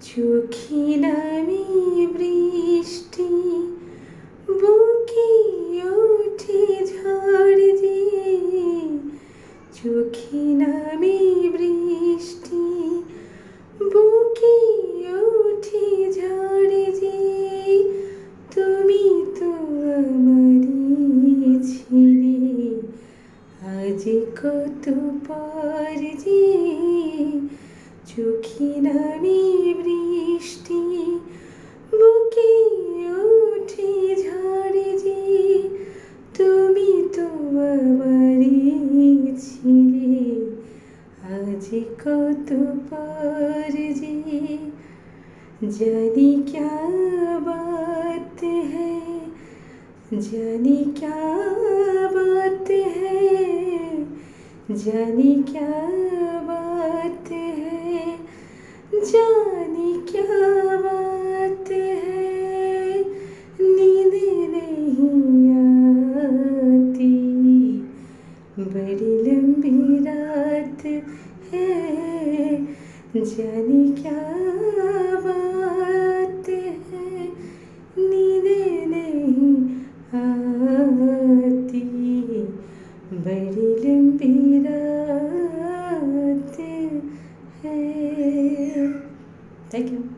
চোখে নামে বৃষ্টি, বুকে ওঠে ঝড় যে। চোখে নামে বৃষ্টি, বুকে ওঠে ঝড় যে। তুমি তো আমারই ছিলে, আজ কত পর যে। চোখে নামে বৃষ্টি, বুকে ওঠে ঝড় যে। তুমি তো আমারই ছিলে, আজ কত পর যে। जाने क्या बात है, जाने क्या बात है, जाने क्या बात है, जाने क्या बात है। नींद नहीं आती, बड़ी लंबी रात है, जाने क्या बात है। नींद नहीं आती, बड़ी लंबी रात है। Thank you.